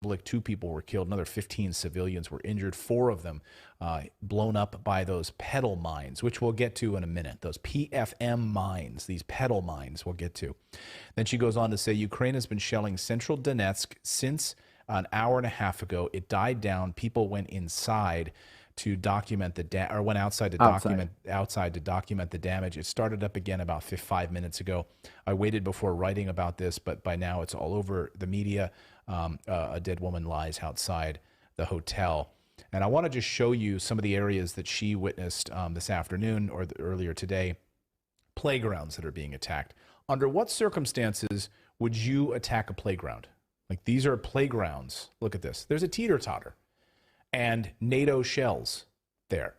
like 2 people were killed, another 15 civilians were injured, 4 of them blown up by those pedal mines, which we'll get to in a minute. Those PFM mines, these pedal mines, we'll get to. Then she goes on to say, Ukraine has been shelling central Donetsk since an hour and a half ago. It died down. People went inside to document or went outside to document the damage. It started up again about 5 minutes ago. I waited before writing about this, but by now it's all over the media. A dead woman lies outside the hotel. And I want to just show you some of the areas that she witnessed this afternoon or earlier today, playgrounds that are being attacked. Under what circumstances would you attack a playground? Like, these are playgrounds. Look at this. There's a teeter-totter and NATO shells there.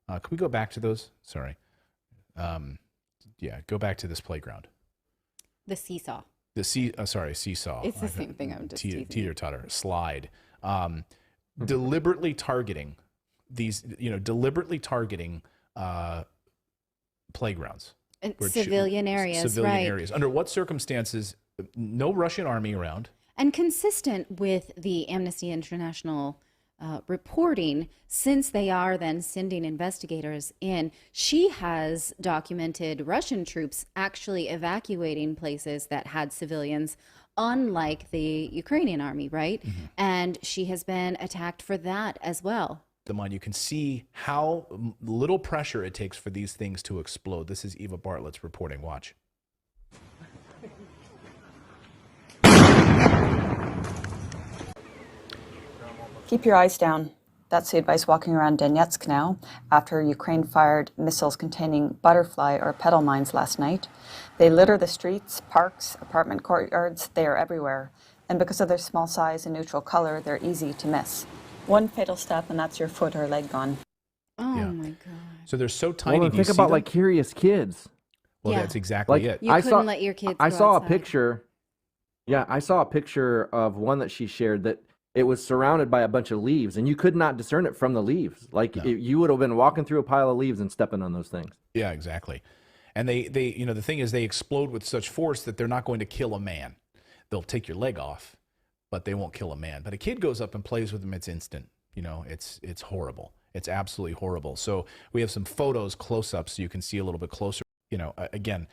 Can we go back to those? Sorry. Yeah, go back to this playground. The seesaw. Seesaw. It's the same thing. I'm just teeter-totter, slide. Deliberately targeting these, deliberately targeting playgrounds. And civilian areas, right. Areas. Under what circumstances? No Russian army around. And consistent with the Amnesty International reporting, since they are then sending investigators in, she has documented Russian troops actually evacuating places that had civilians, unlike the Ukrainian army, right? Mm-hmm. And she has been attacked for that as well. You can see how little pressure it takes for these things to explode. This is Eva Bartlett's reporting. Watch. Keep your eyes down. That's the advice walking around Donetsk now, after Ukraine fired missiles containing butterfly or petal mines last night. They litter the streets, parks, apartment courtyards. They are everywhere. And because of their small size and neutral color, they're easy to miss. One fatal step and that's your foot or leg gone. Oh my God. So they're so tiny. Well, think about like curious kids. Well, that's exactly it. You couldn't let your kids I go saw outside. a picture. Yeah, I saw a picture of one that she shared that it was surrounded by a bunch of leaves, and you could not discern it from the leaves. Like, you would have been walking through a pile of leaves and stepping on those things. Yeah, exactly. And they the thing is, they explode with such force that they're not going to kill a man. They'll take your leg off, but they won't kill a man. But a kid goes up and plays with them, it's instant. It's horrible. It's absolutely horrible. So we have some photos, close-ups, so you can see a little bit closer. Again,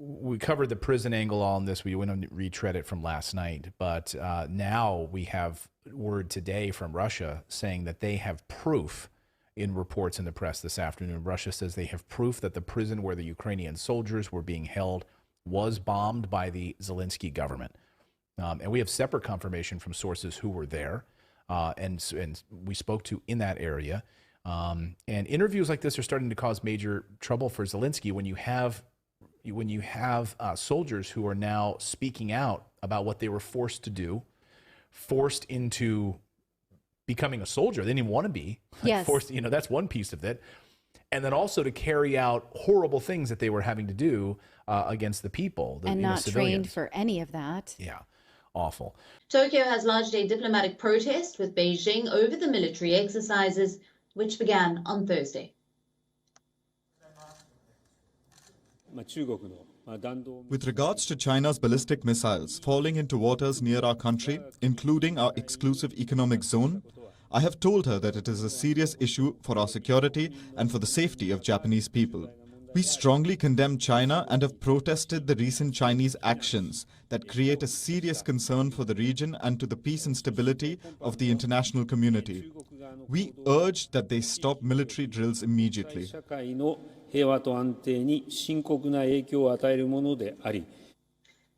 we covered the prison angle on this. We went and retread it from last night. But now we have word today from Russia saying that they have proof in reports in the press this afternoon. Russia says they have proof that the prison where the Ukrainian soldiers were being held was bombed by the Zelensky government. And we have separate confirmation from sources who were there and we spoke to in that area. And interviews like this are starting to cause major trouble for Zelensky when you have soldiers who are now speaking out about what they were forced to do, forced into becoming a soldier. They didn't even want to be. Yes. Forced, that's one piece of it. And then also to carry out horrible things that they were having to do against the people. And not civilians. trained for any of that. Yeah, awful. Tokyo has lodged a diplomatic protest with Beijing over the military exercises, which began on Thursday. With regards to China's ballistic missiles falling into waters near our country, including our exclusive economic zone, I have told her that it is a serious issue for our security and for the safety of Japanese people. We strongly condemn China and have protested the recent Chinese actions that create a serious concern for the region and to the peace and stability of the international community. We urge that they stop military drills immediately.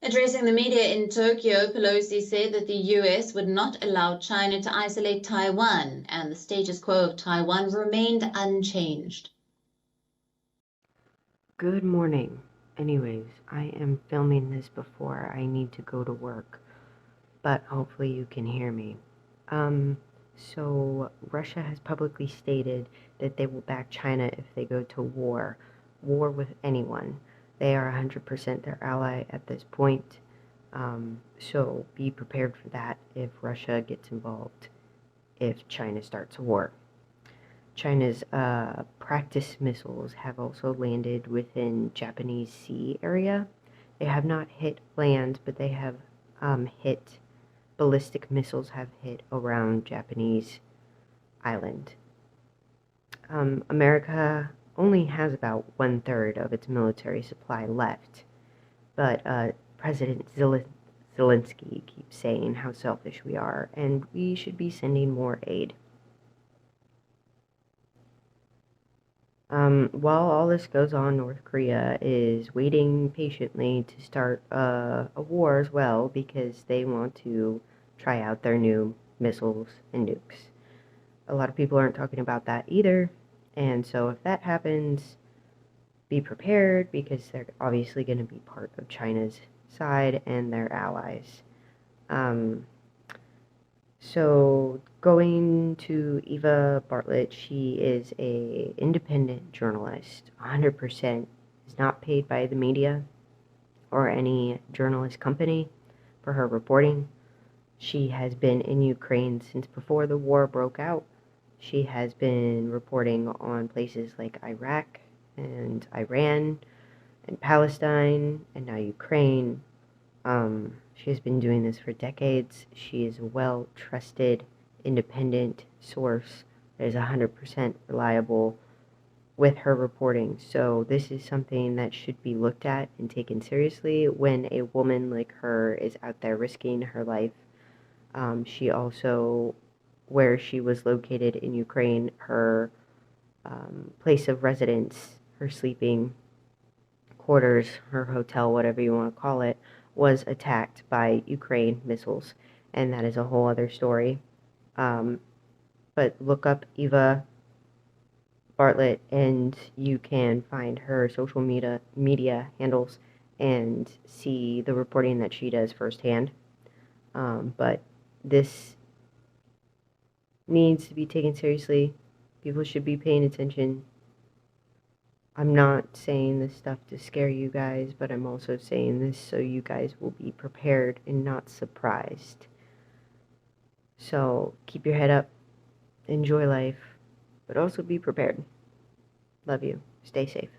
Addressing the media in Tokyo, Pelosi said that the U.S. would not allow China to isolate Taiwan, and the status quo of Taiwan remained unchanged. Good morning. Anyways, I am filming this before I need to go to work, but hopefully you can hear me. So Russia has publicly stated that they will back China if they go to war with anyone. They are 100% their ally at this point. So be prepared for that if Russia gets involved, if China starts a war. China's practice missiles have also landed within Japanese sea area. They have not hit land, but they have hit ballistic missiles have hit around Japanese island. America only has about 1/3 of its military supply left, but President Zelensky keeps saying how selfish we are, and we should be sending more aid. While all this goes on, North Korea is waiting patiently to start a war as well because they want to try out their new missiles and nukes. A lot of people aren't talking about that either, and so if that happens, be prepared because they're obviously going to be part of China's side and their allies. So going to Eva Bartlett, she is a independent journalist, 100%, is not paid by the media or any journalist company for her reporting. She has been in Ukraine since before the war broke out. She has been reporting on places like Iraq and Iran and Palestine and now Ukraine. She has been doing this for decades. She is a well-trusted, independent source that is 100% reliable with her reporting. So this is something that should be looked at and taken seriously when a woman like her is out there risking her life. She also, where she was located in Ukraine, her place of residence, her sleeping quarters, her hotel, whatever you want to call it, was attacked by Ukraine missiles, and that is a whole other story. But look up Eva Bartlett, and you can find her social media handles and see the reporting that she does firsthand. But this needs to be taken seriously. People should be paying attention. I'm not saying this stuff to scare you guys, but I'm also saying this so you guys will be prepared and not surprised. So keep your head up, enjoy life, but also be prepared. Love you. Stay safe.